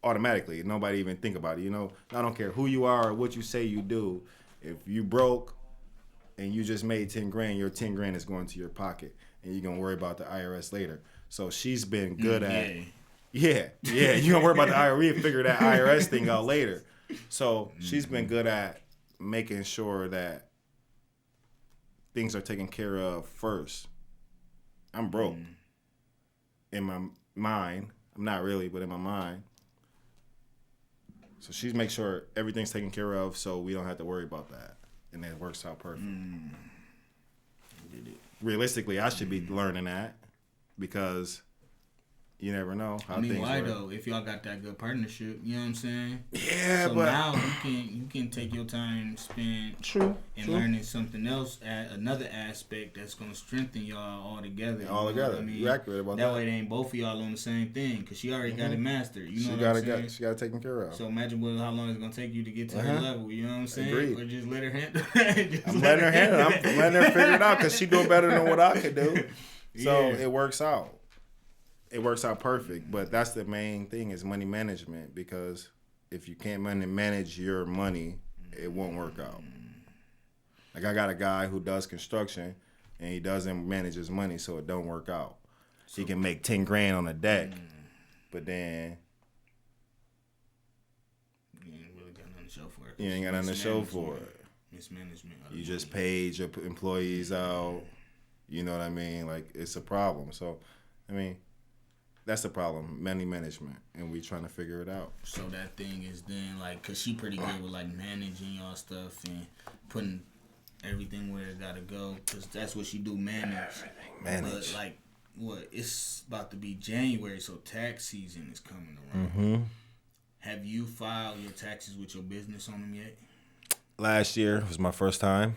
automatically. Nobody even think about it. I don't care who you are or what you say you do. If you broke and you just made 10 grand, your 10 grand is going to your pocket, and you're going to worry about the IRS later. So she's been good at, you're going to worry about the IRS and figure that IRS thing out later. So she's been good at making sure that things are taken care of first. I'm broke in my mind. I'm not really, but in my mind. So she's make sure everything's taken care of so we don't have to worry about that. And it works out perfect. Realistically, I should be learning that. because you never know how I mean, things why work. Though? If y'all got that good partnership, you know what I'm saying? Yeah, so but now you can take your time spent learning something else, another aspect that's gonna strengthen y'all all together. All together. I mean, you're accurate about that. That way, they ain't both of y'all on the same thing because she already got it mastered. You know she what got I'm saying? She got it taken care of. So imagine how long it's gonna take you to get to her level. You know what I'm saying? Agreed. Or just let her handle. I'm letting her handle. I'm letting her figure it out because she doing better than what I could do. So it works out. It works out perfect, but that's the main thing is money management, because if you can't manage your money, it won't work out. Like I got a guy who does construction and he doesn't manage his money, so it don't work out. He can make 10 grand on a deck, but then you ain't really got nothing to show for it. You ain't got nothing to show for it. Mismanagement. You just paid your employees out. You know what I mean? Like, it's a problem. So, I mean, that's the problem, money management, and we trying to figure it out. So that thing is then like, cause she pretty good with like managing y'all stuff and putting everything where it gotta go, cause that's what she do, manage. But like, what? It's about to be January, so tax season is coming around. Mm-hmm. Have you filed your taxes with your business on them yet? Last year was my first time,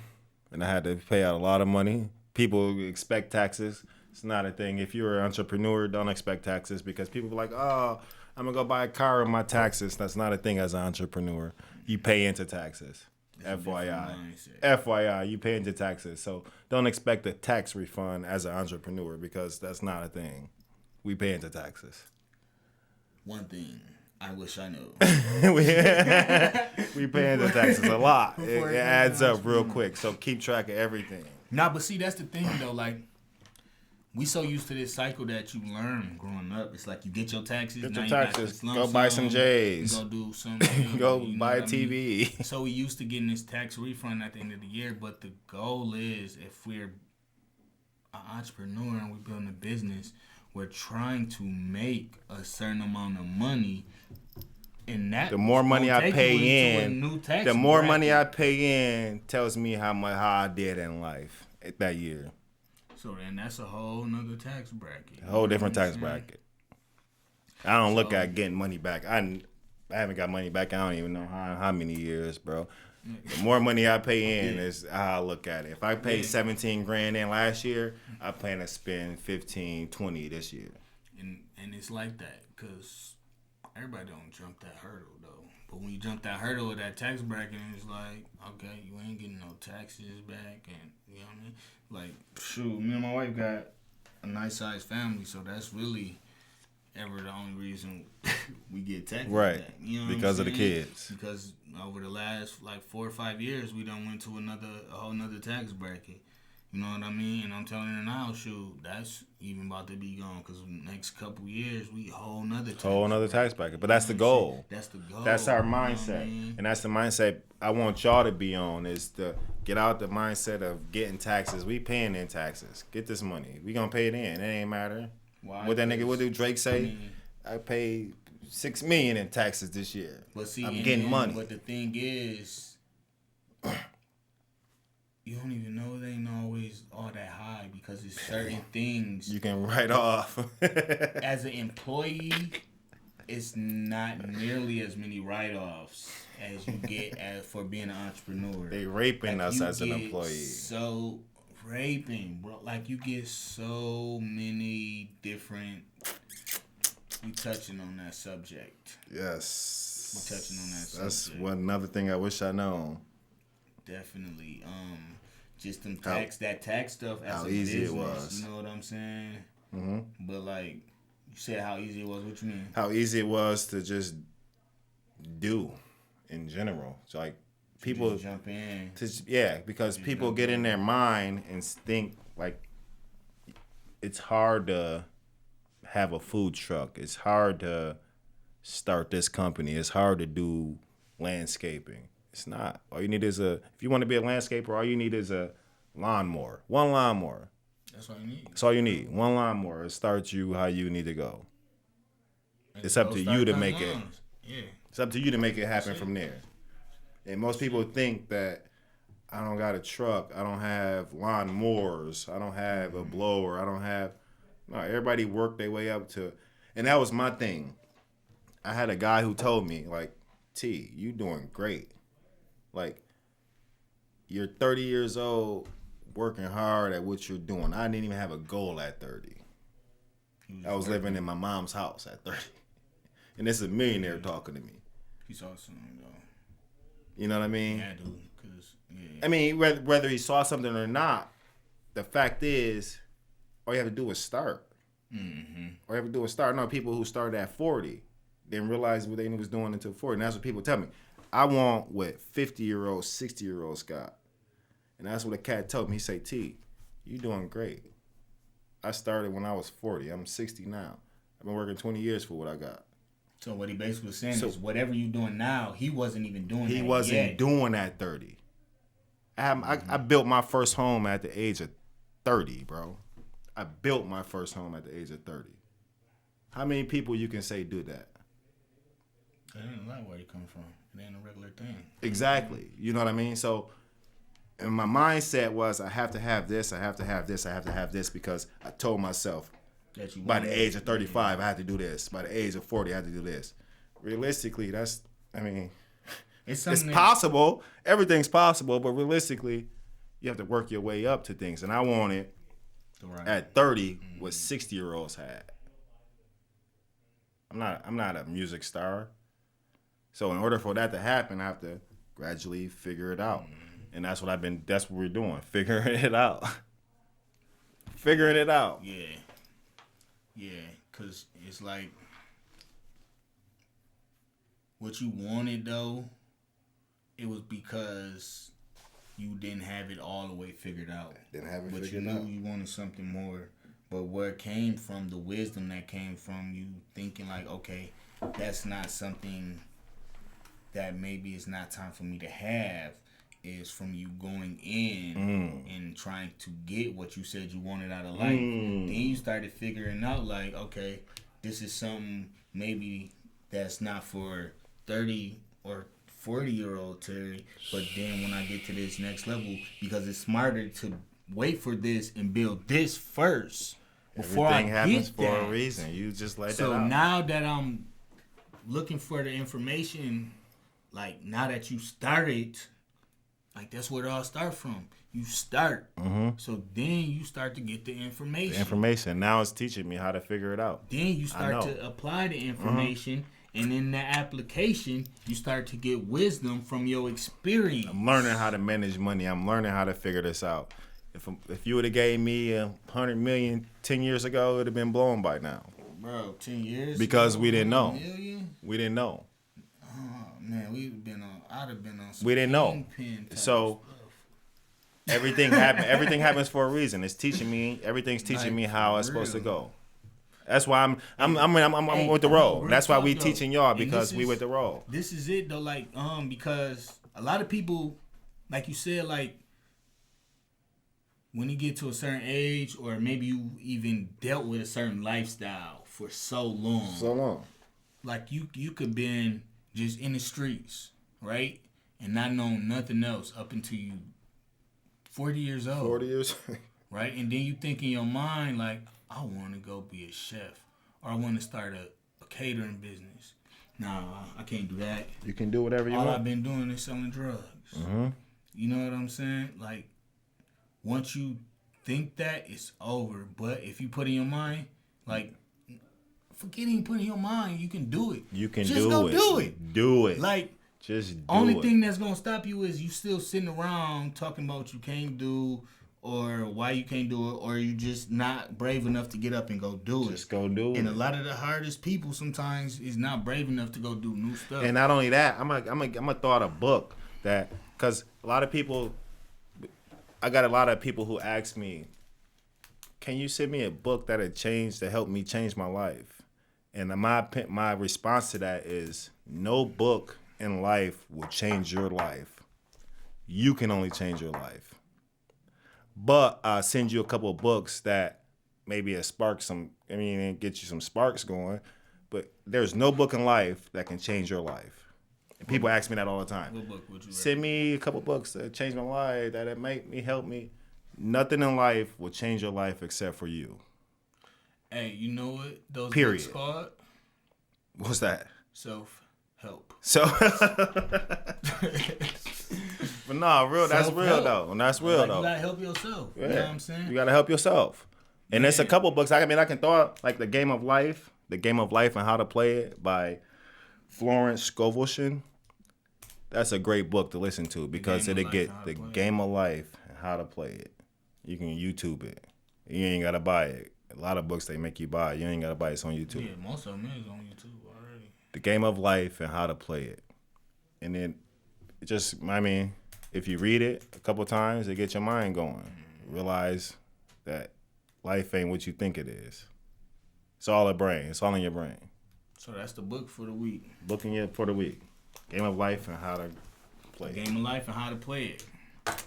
and I had to pay out a lot of money. People expect taxes. It's not a thing. If you're an entrepreneur, don't expect taxes, because people are like, oh, I'm going to go buy a car with my taxes. That's not a thing as an entrepreneur. You pay into taxes. FYI, you pay into taxes. So don't expect a tax refund as an entrepreneur, because that's not a thing. We pay into taxes. One thing I wish I knew. We pay into taxes a lot. It adds up real quick. So keep track of everything. Nah, but see, that's the thing, though. Like, we so used to this cycle that you learn growing up. It's like you get your taxes. Get now your you taxes. got Go buy some J's. Go do something. Go buy a TV. I mean? So we used to getting this tax refund at the end of the year. But the goal is, if we're an entrepreneur and we're building a business, we're trying to make a certain amount of money. And that the more money I pay in, the more money I pay in tells me how I did in life that year. So then that's a whole nother tax bracket. A whole different tax bracket. I don't look at getting money back. I haven't got money back. I don't even know how many years, bro. The more money I pay in is how I look at it. If I paid 17 grand in last year, I plan to spend 15, 20 this year. And it's like that, because everybody don't jump that hurdle, though. But when you jump that hurdle with that tax bracket, it's like, okay, you ain't getting no taxes back, and you know what I mean? Like, shoot, me and my wife got a nice-sized family, so that's really ever the only reason we get taxes back. You know what because I'm of the kids. Because over the last, 4 or 5 years, we done went to a whole nother tax bracket. You know what I mean? And I'm telling you now, shoot, that's even about to be gone, because next couple years, we whole nother tax bracket. But that's the goal. That's the goal. That's our mindset. You know what I mean? And that's the mindset I want y'all to be on, is to get out the mindset of getting taxes. We paying in taxes. Get this money. We gonna pay it in. It ain't matter. Why? What did Drake say? I paid $6 million in taxes this year. But see, I'm getting money. But the thing is, you don't even know it ain't always all that high, because it's certain things you can write off. As an employee, it's not nearly as many write-offs as you get for being an entrepreneur. They raping us as an employee. So raping, bro. Like, you get so many different. We touching on that subject. Yes. We touching on that subject. That's another thing I wish I known. Definitely. Just them that tax stuff as how a easy business, it was. you know what I'm saying? Mm-hmm. But like, you said how easy it was. What you mean? How easy it was to just do in general. So like, people just jump in. Because people get in their mind and think like it's hard to have a food truck. It's hard to start this company. It's hard to do landscaping. It's not. All you need is if you want to be a landscaper, all you need is a lawnmower. One lawnmower. That's all you need. That's all you need. One lawnmower. It starts you how you need to go. And it's up to you to make it. Yeah. It's up to you to make it happen from there. And most people think that I don't got a truck. I don't have lawnmowers. I don't have a blower. I don't have. No, everybody worked their way up to, and that was my thing. I had a guy who told me, like, T, you doing great. Like, you're 30 years old, working hard at what you're doing. I didn't even have a goal at 30. I was living in my mom's house at 30. And this is a millionaire talking to me. He's awesome, though. You know what I mean? Yeah, dude. I mean, whether he saw something or not, the fact is, all you have to do is start. Mm-hmm. All you have to do is start. I know people who started at 40 didn't realize what they was doing until 40. And that's what people tell me. I want what 50-year-old, 60-year-olds got. And that's what a cat told me. He say, T, you doing great. I started when I was 40. I'm 60 now. I've been working 20 years for what I got. So what he basically was saying is whatever you're doing now, he wasn't even doing that He wasn't doing at 30. I built my first home at the age of 30, bro. I built my first home at the age of 30. How many people you can say do that? That ain't a lot where you come from. It ain't a regular thing. Exactly. You know what I mean? So, and my mindset was I have to have this, I have to have this, I have to have this because I told myself by the age of 35 I had to do this. By the age of 40 I had to do this. Realistically, it's possible. Everything's possible, but realistically, you have to work your way up to things. And I wanted at 30 what 60-year-olds had. I'm not a music star. So in order for that to happen, I have to gradually figure it out. And that's what we're doing. Figuring it out. Figuring it out. Yeah. Yeah, cuz it's like what you wanted though, it was because you didn't have it all the way figured out. Didn't have it but figured out. But You wanted something more. But where it came from, the wisdom that came from you thinking like, okay, that's not something that maybe it's not time for me to have, is from you going in and trying to get what you said you wanted out of life. Then you started figuring out like, okay, this is something maybe that's not for 30 or 40-year-old Terry, but then when I get to this next level, because it's smarter to wait for this and build this first before everything happens get for that. a reason. You just let so that out. Now that I'm looking for the information, like now that you started, like that's where it all starts from. You start. So then you start to get the information. Now it's teaching me how to figure it out. Then you start to apply the information. And in that application, you start to get wisdom from your experience. I'm learning how to manage money. I'm learning how to figure this out. If you would have gave me $100 million 10 years ago, it would have been blown by now. Bro, 10 years? Because we didn't know. Million? We didn't know. Oh, man, I'd have been on some we didn't know. So everything happens for a reason. It's teaching me. Everything's teaching me how it's supposed to go. That's why I'm with the roll. That's why we teaching y'all, because we with the roll. This is it though, like because a lot of people, like you said, like when you get to a certain age, or maybe you even dealt with a certain lifestyle for so long. Like you could been just in the streets, right, and not knowing nothing else up until you 40 years old. 40 years. Right, and then you think in your mind like, I want to go be a chef, or I want to start a catering business. Nah, I can't do that. You can do whatever you want. All I've been doing is selling drugs. You know what I'm saying? Like, once you think that, it's over. But if you put in your mind, like, forgetting put in your mind, you can do it. You can just do go it. Do it. Do it. Like, just do only it. thing that's gonna stop you is you still sitting around talking about what you can't do, or why you can't do it, or you just not brave enough to get up and go do it. Just go do it. And a lot of the hardest people sometimes is not brave enough to go do new stuff. And not only that, I'm gonna throw out a book that, because a lot of people, I got a lot of people who ask me, can you send me a book that help me change my life? And my response to that is, no book in life will change your life. You can only change your life. But I'll send you a couple of books that maybe get you some sparks going. But there's no book in life that can change your life. And people ask me that all the time. What book would you send me a couple of books that change my life, that make me help me. Nothing in life will change your life except for you. Hey, you know what those Period. books called? What's that? Self-help. So, but nah, real. That's real though. That's real like, though. You gotta help yourself. Yeah. You know what I'm saying? You gotta help yourself. And there's a couple books. I can throw out like The Game of Life and How to Play It by Florence Scovel. That's a great book to listen to because it'll get the Game of Life and How to Play It. You can YouTube it. You ain't gotta buy it. A lot of books they make you buy. You ain't gotta buy it. It's on YouTube. Yeah, most of them is on YouTube already. The Game of Life and How to Play It. And then if you read it a couple times, it gets your mind going. Realize that life ain't what you think it is. It's all a brain. It's all in your brain. So that's the book for the week. Book for the week. Game of Life and How to Play It. Game of Life and How to Play It. I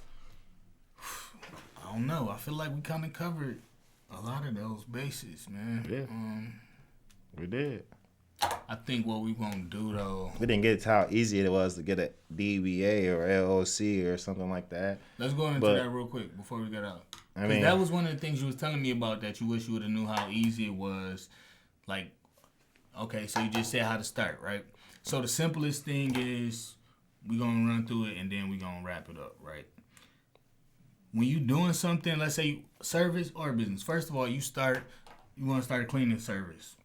don't know. I feel like we kind of covered a lot of those bases, man. Yeah. We did. I think what we gonna do though. We didn't get to how easy it was to get a DBA or LLC or something like that. Let's go into that real quick before we get out. Because that was one of the things you was telling me about that you wish you would have knew how easy it was. Like, okay, so you just said how to start, right? So the simplest thing is we gonna run through it and then we gonna wrap it up, right? When you doing something, let's say service or business. First of all, you want to start a cleaning service.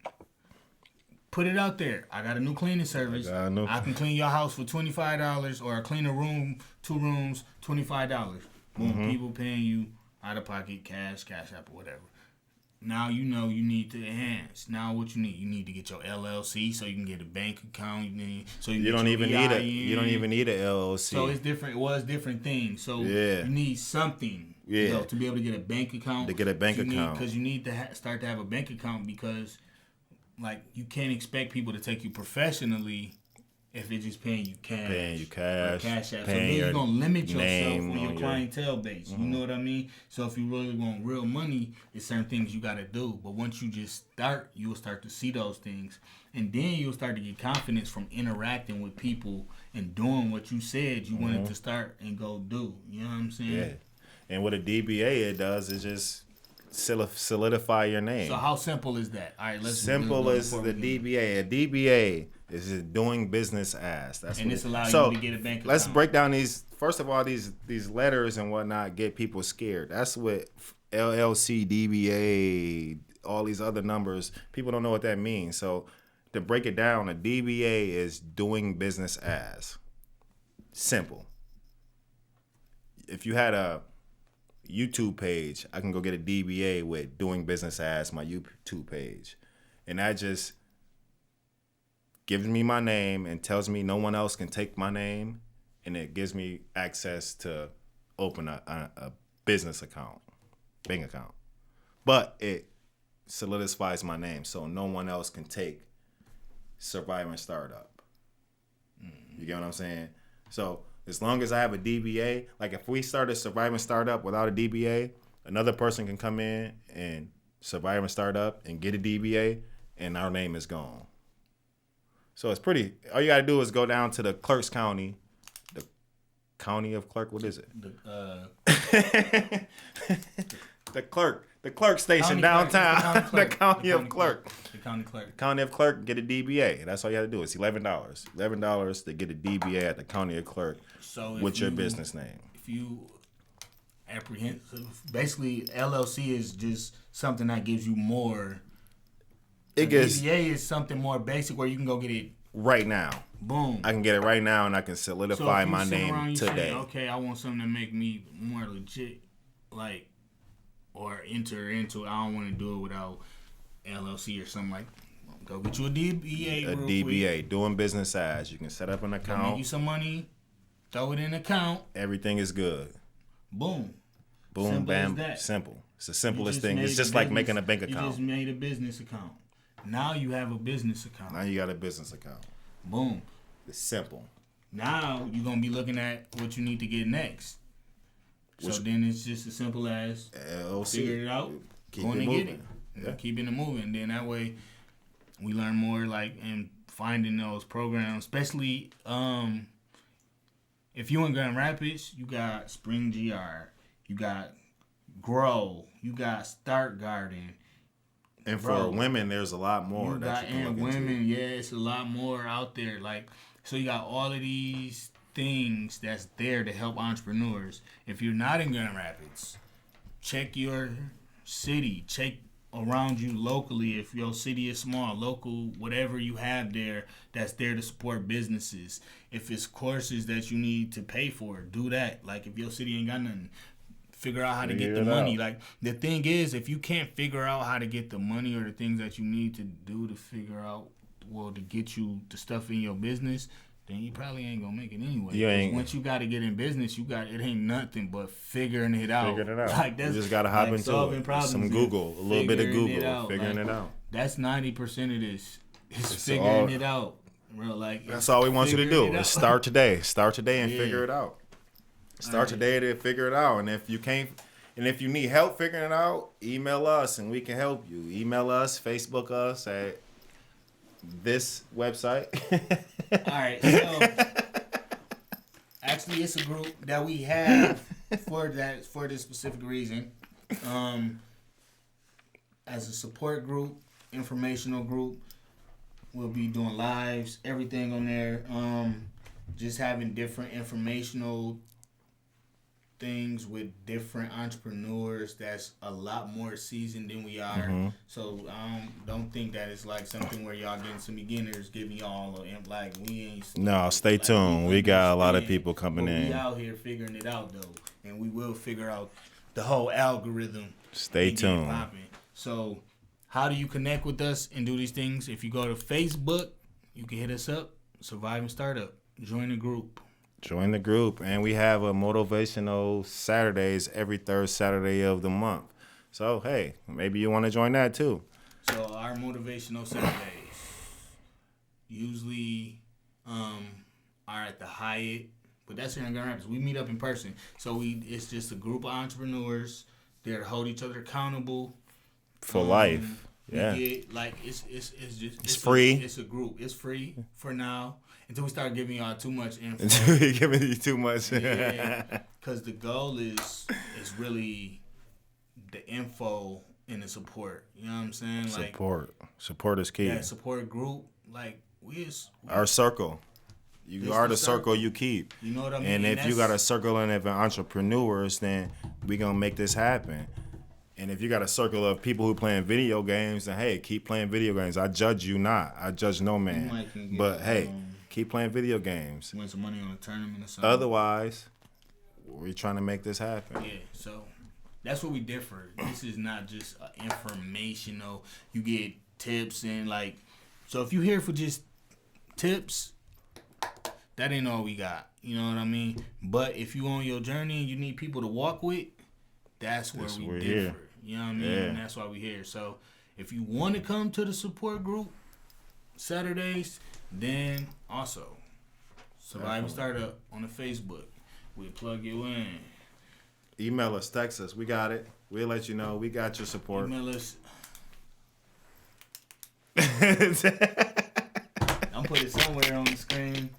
Put it out there. I got a new cleaning service. I can clean your house for $25 or clean a room, 2 rooms, $25. Boom, people paying you out of pocket, cash app or whatever. Now you know you need to enhance. Now what you need to get your LLC so you can get a bank account. You don't even need an LLC. So it's different. It was different things. So you need something. To be able to get a bank account. Because you need to start to have a bank account because. Like, you can't expect people to take you professionally if they're just paying you cash. Cash app. So then you're going to limit yourself on your clientele base. You know what I mean? So if you really want real money, there's certain things you got to do. But once you just start, you'll start to see those things. And then you'll start to get confidence from interacting with people and doing what you said you wanted to start and go do. You know what I'm saying? Yeah. And what a DBA it does is just solidify your name. So how simple is that? All right, let's simple as the DBA. A DBA is just doing business as. That's and it's allowing you to get a bank account. Let's break down these. First of all, these letters and whatnot get people scared. That's what LLC, DBA, all these other numbers. People don't know what that means. So to break it down, a DBA is doing business as. Simple. If you had a YouTube page, I can go get a DBA with doing business as my YouTube page. And that just gives me my name and tells me no one else can take my name. And it gives me access to open a business account, bank account. But it solidifies my name so no one else can take Surviving Startup. You get what I'm saying? So as long as I have a DBA, like if we started Surviving Startup without a DBA, another person can come in and Surviving Startup and get a DBA, and our name is gone. So it's pretty. All you gotta do is go down to the Clerks County, the County of Clerk. What is it? The clerk station downtown. The County of Clerk. The County Clerk. County of Clerk, get a DBA. That's all you have to do. It's $11. $11 to get a DBA at the County of Clerk with your business name. If you basically LLC is just something that gives you more. DBA is something more basic where you can go get it right now. Boom. I can get it right now and I can solidify my name today. Say, okay, I want something to make me more legit, like. Or enter into. I don't want to do it without LLC or something like. Go get you a DBA. A DBA, quick. Doing business as. You can set up an account. Make you some money. Throw it in an account. Everything is good. Boom. Boom. Simple bam. Simple. It's the simplest thing. It's just like making a bank account. You just made a business account. Now you have a business account. Now you got a business account. Boom. It's simple. Now you're gonna be looking at what you need to get next. So then it's just as simple as figure it out, going to get it. Yeah. Keeping it moving. Then that way we learn more and finding those programs, especially if you in Grand Rapids, you got Spring GR, you got Grow, you got Start Garden, And for women, there's a lot more. Women, yeah, it's a lot more out there. Like, so you got all of these things that's there to help entrepreneurs. If you're not in Grand Rapids, check your city. Check around you locally. If your city is small, local, whatever you have there that's there to support businesses. If it's courses that you need to pay for, do that. Like, if your city ain't got nothing, figure out how to get the money. Like, the thing is, if you can't figure out how to get the money or the things that you need to do to figure out, to get you the stuff in your business, then you probably ain't gonna make it anyway. Once you got to get in business, it ain't nothing but figuring it out. Like, that's, you just gotta hop into it. Some Google, a little bit of Google, figuring it out. That's 90% of this. It's figuring it out. Bro, like, that's all we want you to do. Is start today. Start today and figure it out. Start today to figure it out. And if you can't, and if you need help figuring it out, email us and we can help you. Email us, Facebook us at this website. All right. So actually, it's a group that we have for this specific reason. As a support group, informational group, we'll be doing lives, everything on there. Just having different informational things with different entrepreneurs that's a lot more seasoned than we are. Mm-hmm. So I don't think that it's like something where y'all getting some beginners giving y'all like we ain't. No, stay tuned. We got a lot of people coming in. We out here figuring it out though, and we will figure out the whole algorithm. Stay tuned. So how do you connect with us and do these things? If you go to Facebook, you can hit us up. Survive and Startup. Join the group. Join the group, and we have a motivational Saturdays every third Saturday of the month. So, hey, maybe you want to join that too. So, our motivational Saturdays usually are at the Hyatt, but that's here in Grand Rapids. We meet up in person. So, it's just a group of entrepreneurs there to hold each other accountable. For life. Yeah. It's free. It's a group. It's free for now. Until we start giving y'all too much info. Until we giving you too much. Yeah, because the goal is really the info and the support. You know what I'm saying? Like, support is key. Yeah, support group. Like, our circle. You are the circle you keep. You know what I mean? And if you got a circle of entrepreneurs, then we gonna make this happen. And if you got a circle of people who playing video games, then hey, keep playing video games. I judge you not. I judge no man. But hey. Keep playing video games. Win some money on a tournament or something. Otherwise, we're trying to make this happen. Yeah, so that's where we differ. This is not just informational. You get tips and like, so if you're here for just tips, that ain't all we got. You know what I mean? But if you on your journey and you need people to walk with, that's where we differ. Here. You know what I mean? Yeah. And that's why we're here. So if you want to come to the support group Saturdays, then also Survive and Startup on the Facebook. We'll plug you in. Email us, text us. We got it. We'll let you know. We got your support. Email us. I'm putting it somewhere on the screen.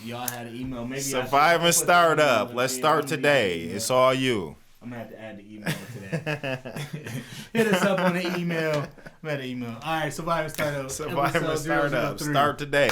Y'all had an email. Maybe Survive and Startup. Let's start today. It's all you. I'm going to have to add the email to that. Hit us up on the email. I'm at the email. All right, Survive and Startup. Survive and Startup. Start today.